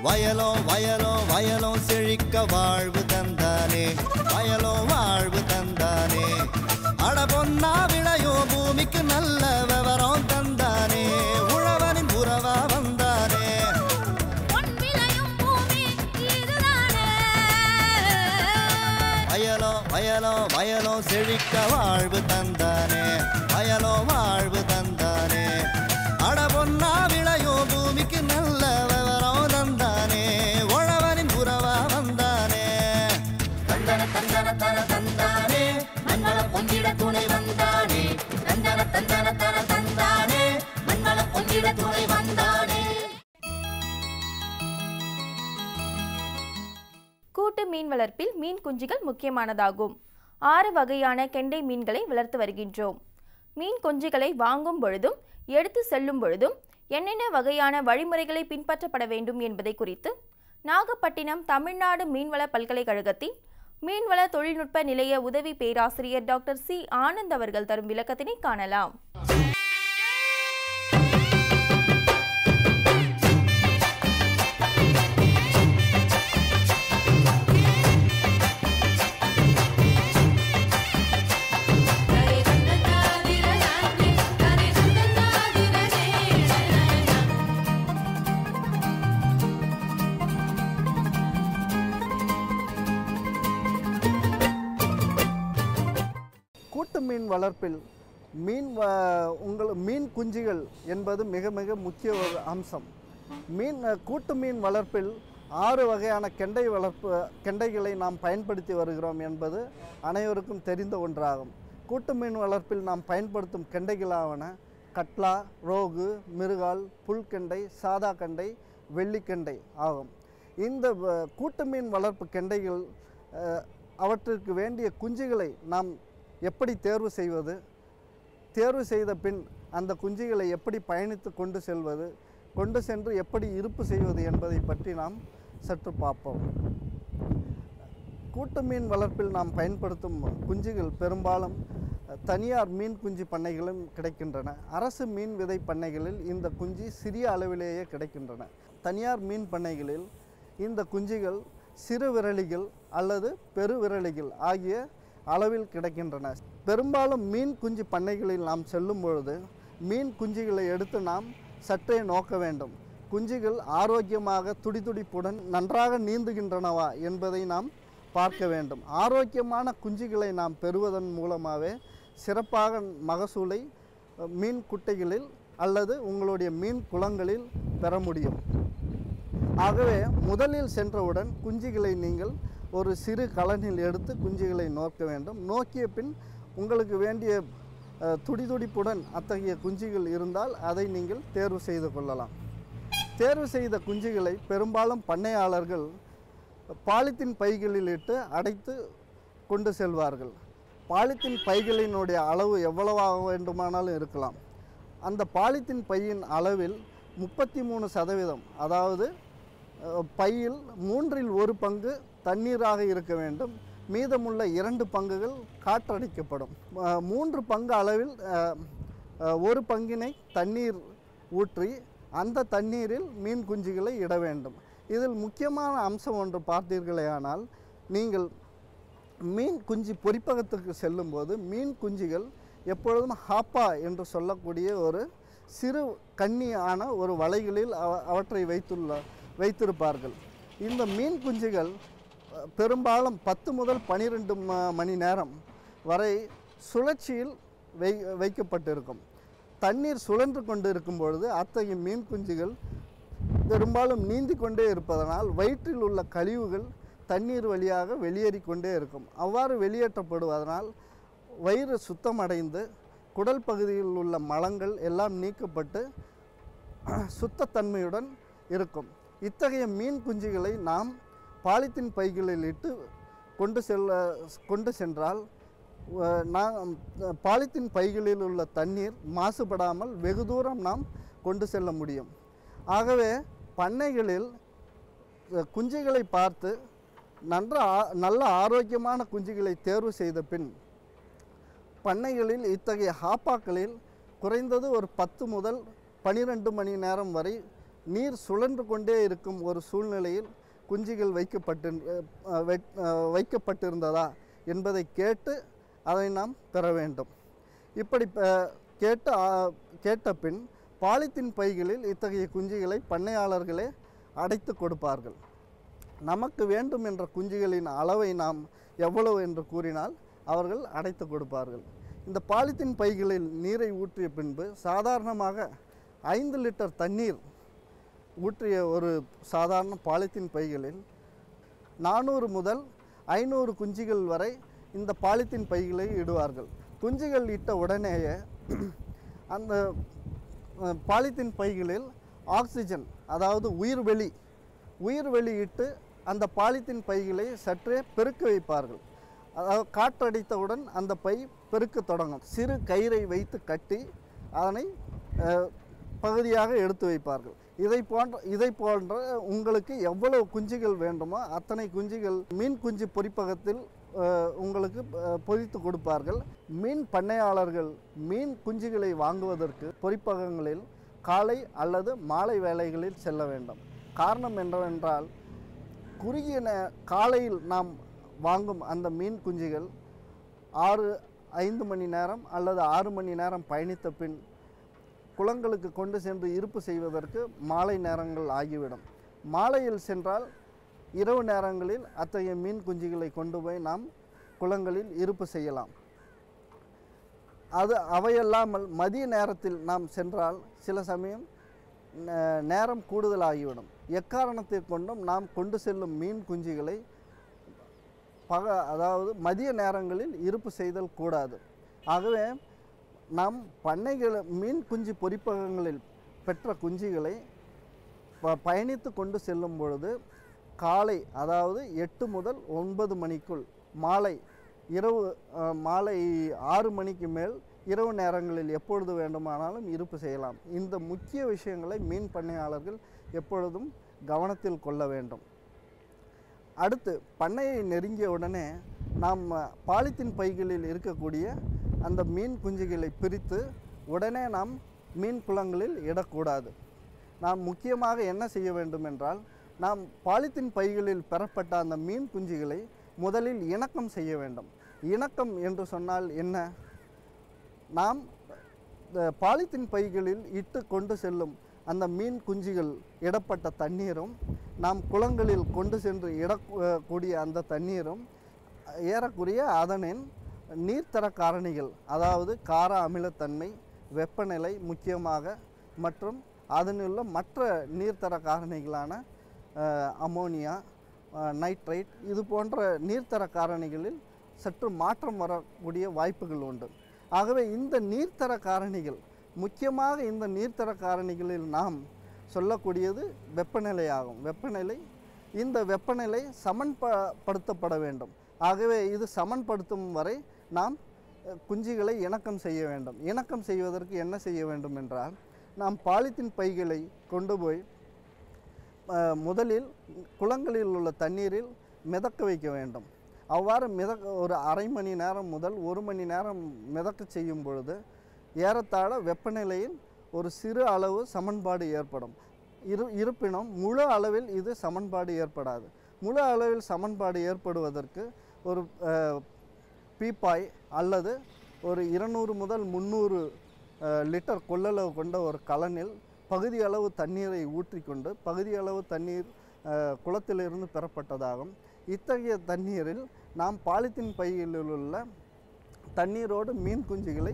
வயலோ வயலோ வயலோ செழிக்க வாழ்வு தந்தானே, வயலோ வாழ்வு தந்தானே. அட பொன்னா விளையோ பூமிக்கு நல்ல விவரம் தந்தானே, உழவனின் உறவா வந்தானே. வயலோ வயலோ வயலோ செழிக்க வாழ்வு தந்தானே, வயலோ வாழ்வு தந்தானே. அட பொன்னா விளையோ பூமிக்கு நல்ல விவரம் தந்தானே, உழவனின் உறவா வந்தானே. தந்தன தந்தன தன தந்தானே, மண்ணளம் பொங்கிட துணை வந்தானே. தந்தன தந்தன தன தந்தானே, மண்ணளம் பொங்கிட துணை வந்தானே. கூட்டு மீன் வளர்ப்பில் மீன் குஞ்சுகள் முக்கியமானதாகும். 6 வகையான கெண்டை மீன்களை வளர்த்து வருகின்றோம். மீன் குஞ்சுகளை வாங்கும் பொழுதும் எடுத்து செல்லும் பொழுதும் என்னென்ன வகையான வழிமுறைகளை பின்பற்றப்பட வேண்டும் என்பதை குறித்து நாகப்பட்டினம் தமிழ்நாடு மீன்வள பல்கலைக்கழகத்தின் மீன்வள தொழில்நுட்ப நிலைய உதவி பேராசிரியர் டாக்டர் சி ஆனந்த் அவர்கள் தரும் விளக்கத்தினை காணலாம். கூட்டு மீன் வளர்ப்பில் மீன் குஞ்சுகள் என்பது மிக மிக முக்கிய ஒரு அம்சம். கூட்டு மீன் வளர்ப்பில் 6 வகையான கெண்டைகளை நாம் பயன்படுத்தி வருகிறோம் என்பது அனைவருக்கும் தெரிந்த ஒன்றாகும். கூட்டு மீன் வளர்ப்பில் நாம் பயன்படுத்தும் கெண்டைகளாவன கட்லா, ரோகு, மிருகால், புல்கெண்டை, சாதா கெண்டை, வெள்ளிக்கெண்டை ஆகும். இந்த கூட்டு மீன் வளர்ப்பு கெண்டைகள் அவற்றிற்கு வேண்டிய குஞ்சுகளை நாம் எப்படி தேர்வு செய்வது, தேர்வு செய்த பின் அந்த குஞ்சுகளை எப்படி பயணித்து கொண்டு சென்று எப்படி இருப்பு செய்வது என்பதை பற்றி நாம் சற்று பார்ப்போம். கூட்டு மீன் வளர்ப்பில் நாம் பயன்படுத்தும் குஞ்சுகள் பெரும்பாலும் தனியார் மீன் குஞ்சு பண்ணைகளும் கிடைக்கின்றன. அரசு மீன் விதை பண்ணைகளில் இந்த குஞ்சு சிறிய அளவிலேயே கிடைக்கின்றன. தனியார் மீன் பண்ணைகளில் இந்த குஞ்சுகள் சிறு விரலிகள் அல்லது பெருவிரலிகள் ஆகிய அளவில் கிடைக்கின்றன. பெரும்பாலும் மீன் குஞ்சு பண்ணைகளில் நாம் செல்லும் பொழுது மீன் குஞ்சுகளை எடுத்து நாம் சற்றே நோக்க வேண்டும். குஞ்சுகள் ஆரோக்கியமாக துடிதுடிப்புடன் நன்றாக நீந்துகின்றனவா என்பதை நாம் பார்க்க வேண்டும். ஆரோக்கியமான குஞ்சுகளை நாம் பெறுவதன் மூலமாகவே சிறப்பாக மகசூலை மீன் குட்டைகளில் அல்லது உங்களுடைய மீன் குளங்களில் பெற முடியும். ஆகவே முதலில் சென்றவுடன் குஞ்சுகளை நீங்கள் ஒரு சிறு கலனில் எடுத்து குஞ்சுகளை நோக்க வேண்டும். நோக்கிய பின் உங்களுக்கு வேண்டிய துடிதுடிப்புடன் அத்தகைய குஞ்சுகள் இருந்தால் அதை நீங்கள் தேர்வு செய்து கொள்ளலாம். தேர்வு செய்த குஞ்சுகளை பெரும்பாலும் பண்ணையாளர்கள் பாலித்தீன் பைகளில் இட்டு அடைத்து கொண்டு செல்வார்கள். பாலித்தீன் பைகளினுடைய அளவு எவ்வளவாக வேண்டுமானாலும் இருக்கலாம். அந்த பாலித்தீன் பையின் அளவில் 33%, அதாவது பையில் 1/3 பங்கு தண்ணீராக இருக்க வேண்டும். மீதமுள்ள 2 பங்குகள் காற்றடிக்கப்படும். 3 பங்கு அளவில் 1 பங்கினை தண்ணீர் ஊற்றி அந்த தண்ணீரில் மீன் குஞ்சுகளை இட வேண்டும். இதில் முக்கியமான அம்சம் ஒன்று பார்த்தீர்களேயானால், நீங்கள் மீன் குஞ்சு பொரிப்பகத்துக்கு செல்லும்போது மீன் குஞ்சுகள் எப்பொழுதும் ஹாப்பா என்று சொல்லக்கூடிய ஒரு சிறு கண்ணியான ஒரு வலைகளில் அவற்றை வைத்திருப்பார்கள். இந்த மீன் குஞ்சுகள் பெரும்பாலும் 10 முதல் 12 மணி நேரம் வரை சுழற்சியில் வைக்கப்பட்டிருக்கும். தண்ணீர் சுழன்று கொண்டு இருக்கும் பொழுது அத்தகைய மீன் குஞ்சுகள் பெரும்பாலும் நீந்தி கொண்டே இருப்பதனால் வயிற்றில் உள்ள கழிவுகள் தண்ணீர் வழியாக வெளியேறி கொண்டே இருக்கும். அவ்வாறு வெளியேற்றப்படுவதனால் வயிறு சுத்தமடைந்து குடல் பகுதியில் உள்ள மலங்கள் எல்லாம் நீக்கப்பட்டு சுத்தத்தன்மையுடன் இருக்கும். இத்தகைய மீன் குஞ்சுகளை நாம் பாலித்தீன் பைகளில் இட்டு கொண்டு சென்றால் பாலித்தீன் பைகளில் உள்ள தண்ணீர் மாசுபடாமல் வெகு தூரம் நாம் கொண்டு செல்ல முடியும். ஆகவே பண்ணைகளில் குஞ்சுகளை பார்த்து நல்ல ஆரோக்கியமான குஞ்சுகளை தேர்வு செய்த பின் பண்ணைகளில் இத்தகைய ஹாப்பாக்களில் குறைந்தது ஒரு 10 முதல் 12 மணி நேரம் வரை நீர் சுழன்று கொண்டே இருக்கும் ஒரு சூழ்நிலையில் குஞ்சுகள் வைக்கப்பட்டிருந்ததா என்பதை கேட்டு அதை நாம் பெற வேண்டும். இப்படி கேட்ட பின் பாலித்தீன் பைகளில் இத்தகைய குஞ்சுகளை பண்ணையாளர்களே அடைத்து கொடுப்பார்கள். நமக்கு வேண்டும் என்ற குஞ்சுகளின் அளவை நாம் எவ்வளவு என்று கூறினால் அவர்கள் அடைத்து கொடுப்பார்கள். இந்த பாலித்தீன் பைகளில் நீரை ஊற்றிய பின்பு சாதாரணமாக 5 லிட்டர் தண்ணீர் ஊற்றிய ஒரு சாதாரண பாலித்தீன் பைகளில் 400 முதல் 500 குஞ்சுகள் வரை இந்த பாலித்தீன் பைகளை இடுவார்கள். குஞ்சுகள் இட்ட உடனேயே அந்த பாலித்தீன் பைகளில் ஆக்சிஜன், அதாவது உயிர்வெளி இட்டு அந்த பாலித்தீன் பைகளை சற்றே பெருக்க வைப்பார்கள். அதாவது காற்றடித்தவுடன் அந்த பை பெருக்க தொடங்கும். சிறு கயிறை வைத்து கட்டி அதனை பகுதியாக எடுத்து வைப்பார்கள். இதை போன்ற உங்களுக்கு எவ்வளவு குஞ்சுகள் வேண்டுமோ அத்தனை குஞ்சுகள் மீன் குஞ்சு பொரிப்பகத்தில் உங்களுக்கு பொதித்து கொடுப்பார்கள். மீன் பண்ணையாளர்கள் மீன் குஞ்சுகளை வாங்குவதற்கு பொரிப்பகங்களில் காலை அல்லது மாலை வேளைகளில் செல்ல வேண்டும். காரணம் என்னவென்றால் குறுகிய காலையில் நாம் வாங்கும் அந்த மீன் குஞ்சுகள் 5 மணி நேரம் அல்லது 6 மணி நேரம் பயணித்த பின் குளங்களுக்கு கொண்டு சென்று இருப்பு செய்வதற்கு மாலை நேரங்கள் ஆகிவிடும். மாலையில் சென்றால் இரவு நேரங்களில் அத்தகைய மீன் குஞ்சுகளை கொண்டு போய் நாம் குளங்களில் இருப்பு செய்யலாம். அவையல்லாமல் மதிய நேரத்தில் நாம் சென்றால் சில சமயம் நேரம் கூடுதலாகிவிடும். எக்காரணத்தை கொண்டும் நாம் கொண்டு செல்லும் மீன் குஞ்சுகளை அதாவது மதிய நேரங்களில் இருப்பு செய்தல் கூடாது. ஆகவே நாம் மீன் குஞ்சு பொரிப்பகங்களில் பெற்ற குஞ்சுகளை பயணித்து கொண்டு செல்லும் பொழுது காலை, அதாவது 8 முதல் 9 மணிக்குள், மாலை 6 மணிக்கு மேல் இரவு நேரங்களில் எப்பொழுது வேண்டுமானாலும் இருப்பு செய்யலாம். இந்த முக்கிய விஷயங்களை மீன் பண்ணையாளர்கள் எப்பொழுதும் கவனத்தில் கொள்ள வேண்டும். அடுத்து பண்ணையை நெருங்கிய உடனே நாம் பாலித்தீன் பைகளில் இருக்கக்கூடிய அந்த மீன் குஞ்சுகளை பிரித்து உடனே நாம் மீன் குளங்களில் இடக்கூடாது. நாம் முக்கியமாக என்ன செய்ய வேண்டும் என்றால், நாம் பாலித்தீன் பைகளில் பெறப்பட்ட அந்த மீன் குஞ்சுகளை முதலில் இணக்கம் செய்ய வேண்டும். இணக்கம் என்று சொன்னால் என்ன? நாம் பாலித்தீன் பைகளில் இட்டு கொண்டு செல்லும் அந்த மீன் குஞ்சுகள் இடப்பட்ட தண்ணீரும் நாம் குளங்களில் கொண்டு சென்று இடக்கூடிய அந்த தண்ணீரும் ஏறக்குறைய அதனின் நீர்த்தர காரணிகள், அதாவது கார அமிலத்தன்மை, வெப்பநிலை முக்கியமாக, மற்றும் அதனுள்ள மற்ற நீர்த்தர காரணிகளான அமோனியா, நைட்ரைட், இது போன்ற நீர்த்தர காரணிகளில் சற்று மாற்றம் வரக்கூடிய வாய்ப்புகள் உண்டு. ஆகவே இந்த நீர்த்தர காரணிகள், முக்கியமாக இந்த நீர்த்தர காரணிகளில் நாம் சொல்லக்கூடியது வெப்பநிலை ஆகும். இந்த வெப்பநிலை சமன்படுத்தப்பட வேண்டும். ஆகவே இது சமன்படுத்தும் வரை நாம் குஞ்சுகளை இணக்கம் செய்ய வேண்டும். இணக்கம் செய்வதற்கு என்ன செய்ய வேண்டும் என்றால், நாம் பாலித்தீன் பைகளை கொண்டு போய் முதலில் குளங்களில் உள்ள தண்ணீரில் மிதக்க வைக்க வேண்டும். அவ்வாறு ஒரு அரை மணி நேரம் முதல் 1 மணி நேரம் மிதக்க செய்யும் பொழுது ஏறத்தாழ வெப்பநிலையில் ஒரு சிறு அளவு சமன்பாடு ஏற்படும். இருப்பினும் முழு அளவில் இது சமன்பாடு ஏற்படாது. முழு அளவில் சமன்பாடு ஏற்படுவதற்கு ஒரு பீப்பாய் அல்லது ஒரு 200 முதல் 300 லிட்டர் கொள்ளளவு கொண்ட ஒரு கலனில் பகுதி அளவு தண்ணீரை ஊற்றிக்கொண்டு, பகுதி அளவு தண்ணீர் குளத்திலிருந்து பெறப்பட்டதாகும். இத்தகைய தண்ணீரில் நாம் பாலித்தீன் பையில் உள்ள தண்ணீரோடு மீன் குஞ்சுகளை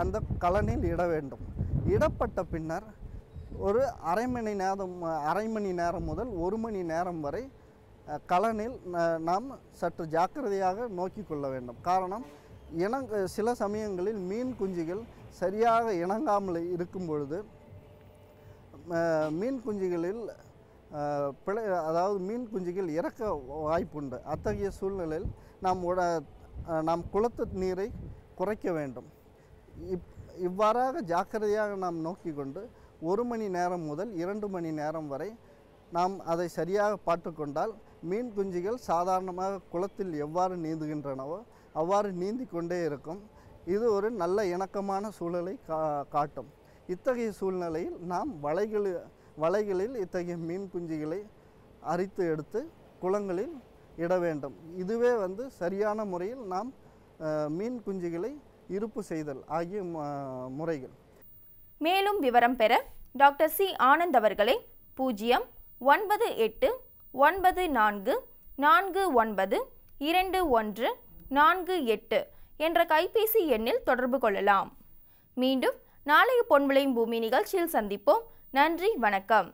அந்த கலனில் இட வேண்டும். இடப்பட்ட பின்னர் ஒரு அரை மணி நேரம் முதல் 1 மணி நேரம் வரை கலனில் நாம் சற்று ஜாக்கிரதையாக நோக்கி கொள்ள வேண்டும். காரணம், சில சமயங்களில் மீன் குஞ்சுகள் சரியாக இணங்காமல் இருக்கும் பொழுது மீன் குஞ்சுகளில் மீன் குஞ்சுகள் இறக்க வாய்ப்புண்டு. அத்தகைய சூழ்நிலையில் நாம் குளத்து நீரை குறைக்க வேண்டும். இவ்வாறாக ஜாக்கிரதையாக நாம் நோக்கி கொண்டு 1 மணி நேரம் முதல் 2 மணி நேரம் வரை நாம் அதை சரியாக பார்த்து கொண்டால் மீன் குஞ்சுகள் சாதாரணமாக குளத்தில் எவ்வாறு நீந்துகின்றனவோ அவ்வாறு நீந்தி கொண்டே இருக்கும். இது ஒரு நல்ல இணக்கமான சூழலை காட்டும். இத்தகைய சூழ்நிலையில் நாம் வலைகளில் இத்தகைய மீன் குஞ்சுகளை அரித்து எடுத்து குளங்களில் இட வேண்டும். இதுவே சரியான முறையில் நாம் மீன் குஞ்சுகளை இருப்பு செய்தல் ஆகிய முறைகள். மேலும் விவரம் பெற டாக்டர் சி ஆனந்த் அவர்களை 09894942148 என்ற கைபேசி எண்ணில் தொடர்பு கொள்ளலாம். மீண்டும் நாளைய பொன்விளையும் பூமி நிகழ்ச்சியில் சந்திப்போம். நன்றி, வணக்கம்.